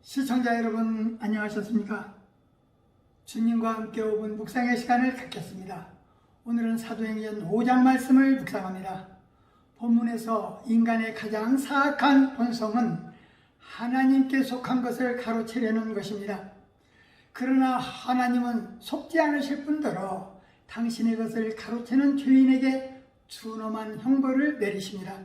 시청자 여러분, 안녕하셨습니까? 주님과 함께 5분 묵상의 시간을 갖겠습니다. 오늘은 사도행전 5장 말씀을 묵상합니다. 본문에서 인간의 가장 사악한 본성은 하나님께 속한 것을 가로채려는 것입니다. 그러나 하나님은 속지 않으실 뿐더러 당신의 것을 가로채는 죄인에게 준엄한 형벌을 내리십니다.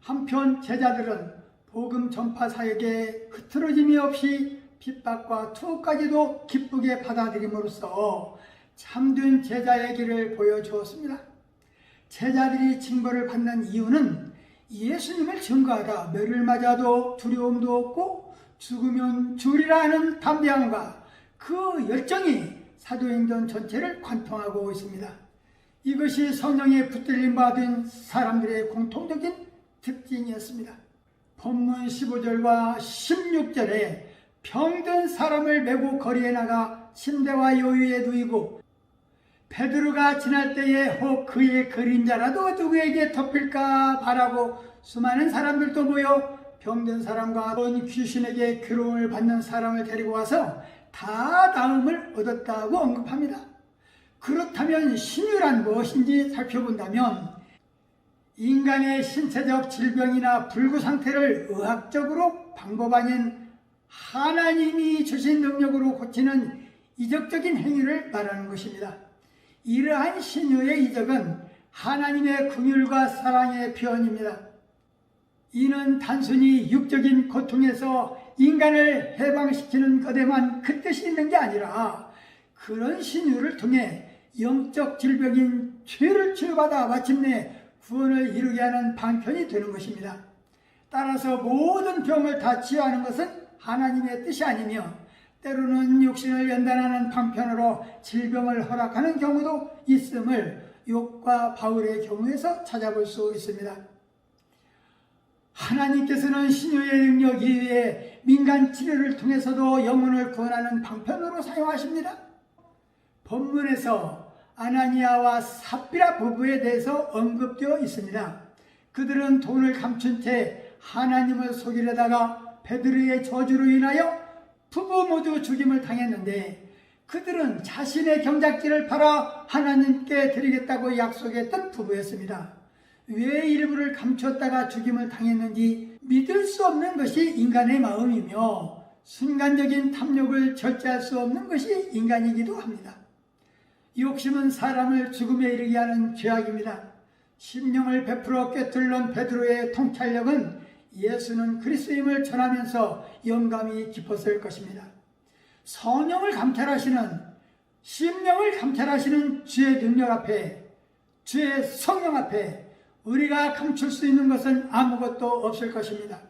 한편 제자들은 복음 전파 사역에 흐트러짐이 없이 핍박과 투옥까지도 기쁘게 받아들임으로써 참된 제자의 길을 보여주었습니다. 제자들이 징벌을 받는 이유는 예수님을 증거하다 멸을 맞아도 두려움도 없고 죽으면 주리라 하는 담대함과 그 열정이 사도행전 전체를 관통하고 있습니다. 이것이 성령의 붙들림 받은 사람들의 공통적인 특징이었습니다. 본문 15절과 16절에 병든 사람을 메고 거리에 나가 침대와 요유에 누이고 베드로가 지날 때에 혹 그의 그림자라도 누구에게 덮일까 바라고 수많은 사람들도 모여 병든 사람과 귀신에게 괴로움을 받는 사람을 데리고 와서 다 나음을 얻었다고 언급합니다. 그렇다면 신유란 무엇인지 살펴본다면 인간의 신체적 질병이나 불구 상태를 의학적으로 방법 아닌 하나님이 주신 능력으로 고치는 이적적인 행위를 말하는 것입니다. 이러한 신유의 이적은 하나님의 긍휼과 사랑의 표현입니다. 이는 단순히 육적인 고통에서 인간을 해방시키는 것에만 그 뜻이 있는 게 아니라 그런 신유를 통해 영적 질병인 죄를 치유받아 마침내 구원을 이루게 하는 방편이 되는 것입니다. 따라서 모든 병을 다 치유하는 것은 하나님의 뜻이 아니며 때로는 육신을 연단하는 방편으로 질병을 허락하는 경우도 있음을 욥과 바울의 경우에서 찾아볼 수 있습니다. 하나님께서는 신유의 능력 이외에 민간 치료를 통해서도 영혼을 구원하는 방편으로 사용하십니다. 본문에서 아나니아와 삽비라 부부에 대해서 언급되어 있습니다. 그들은 돈을 감춘 채 하나님을 속이려다가 베드로의 저주로 인하여 부부 모두 죽임을 당했는데 그들은 자신의 경작지를 팔아 하나님께 드리겠다고 약속했던 부부였습니다. 왜 일부를 감췄다가 죽임을 당했는지 믿을 수 없는 것이 인간의 마음이며 순간적인 탐욕을 절제할 수 없는 것이 인간이기도 합니다. 욕심은 사람을 죽음에 이르게 하는 죄악입니다. 심령을 베풀어 꿰뚫는 베드로의 통찰력은 예수는 그리스도임을 전하면서 영감이 깊었을 것입니다. 성령을 감찰하시는, 심령을 감찰하시는 주의 능력 앞에, 주의 성령 앞에 우리가 감출 수 있는 것은 아무것도 없을 것입니다.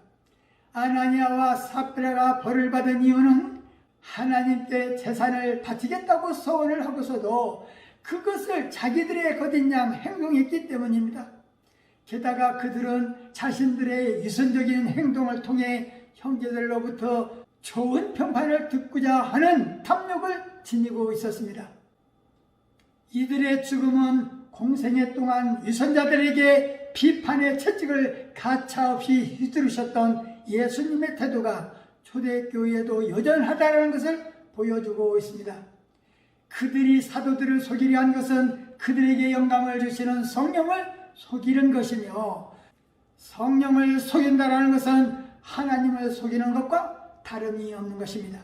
아나니아와 삽비라가 벌을 받은 이유는 하나님께 재산을 바치겠다고 서원을 하고서도 그것을 자기들의 거짓 양 행동했기 때문입니다. 게다가 그들은 자신들의 유선적인 행동을 통해 형제들로부터 좋은 평판을 듣고자 하는 탐욕을 지니고 있었습니다. 이들의 죽음은 공생애 동안 유선자들에게 비판의 채찍을 가차없이 휘두르셨던 예수님의 태도가 초대교회에도 여전하다는 것을 보여주고 있습니다. 그들이 사도들을 속이려 한 것은 그들에게 영감을 주시는 성령을 속이는 것이며 성령을 속인다는 것은 하나님을 속이는 것과 다름이 없는 것입니다.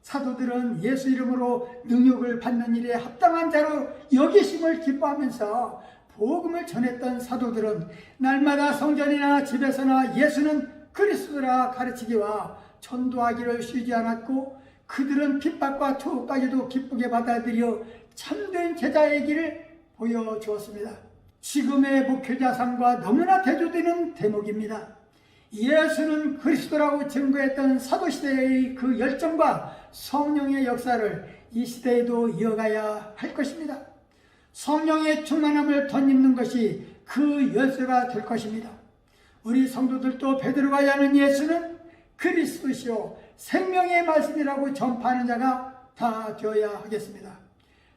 사도들은 예수 이름으로 능욕을 받는 일에 합당한 자로 여기심을 기뻐하면서 복음을 전했던 사도들은 날마다 성전이나 집에서나 예수는 그리스도라 가르치기와 전도하기를 쉬지 않았고 그들은 핍박과 투옥까지도 기쁘게 받아들여 참된 제자의 길을 보여주었습니다. 지금의 목회자상과 너무나 대조되는 대목입니다. 예수는 그리스도라고 증거했던 사도시대의 그 열정과 성령의 역사를 이 시대에도 이어가야 할 것입니다. 성령의 충만함을 덧입는 것이 그 열쇠가 될 것입니다. 우리 성도들도 베드로가 여는 예수는 그리스도시요 생명의 말씀이라고 전파하는 자가 다 되어야 하겠습니다.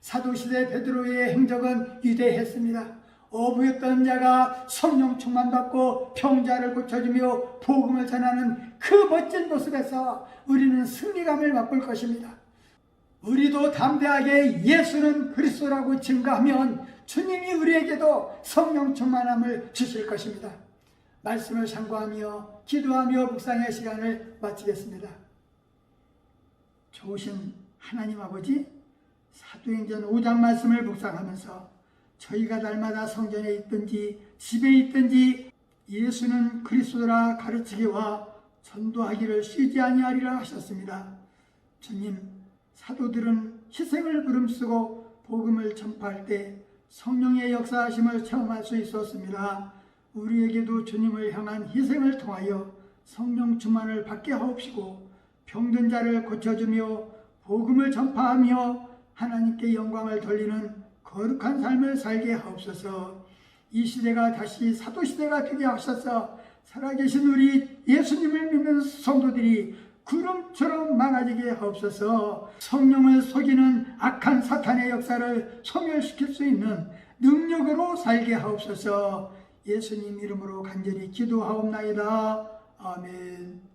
사도시대 베드로의 행적은 위대했습니다. 어부였던 자가 성령 충만받고 병자를 고쳐주며 복음을 전하는 그 멋진 모습에서 우리는 승리감을 맛볼 것입니다. 우리도 담대하게 예수는 그리스도라고 증거하면 주님이 우리에게도 성령 충만함을 주실 것입니다. 말씀을 참고하며 기도하며 묵상의 시간을 마치겠습니다. 좋으신 하나님 아버지, 사도행전 5장 말씀을 묵상하면서 저희가 날마다 성전에 있든지 집에 있든지 예수는 그리스도라 가르치기와 전도하기를 쉬지 아니하리라 하셨습니다. 주님, 사도들은 희생을 무릅쓰고 복음을 전파할 때 성령의 역사하심을 체험할 수 있었습니다. 우리에게도 주님을 향한 희생을 통하여 성령 충만을 받게 하옵시고 병든 자를 고쳐주며 복음을 전파하며 하나님께 영광을 돌리는 거룩한 삶을 살게 하옵소서. 이 시대가 다시 사도시대가 되게 하셔서 살아계신 우리 예수님을 믿는 성도들이 구름처럼 많아지게 하옵소서. 성령을 속이는 악한 사탄의 역사를 소멸시킬 수 있는 능력으로 살게 하옵소서. 예수님 이름으로 간절히 기도하옵나이다. 아멘.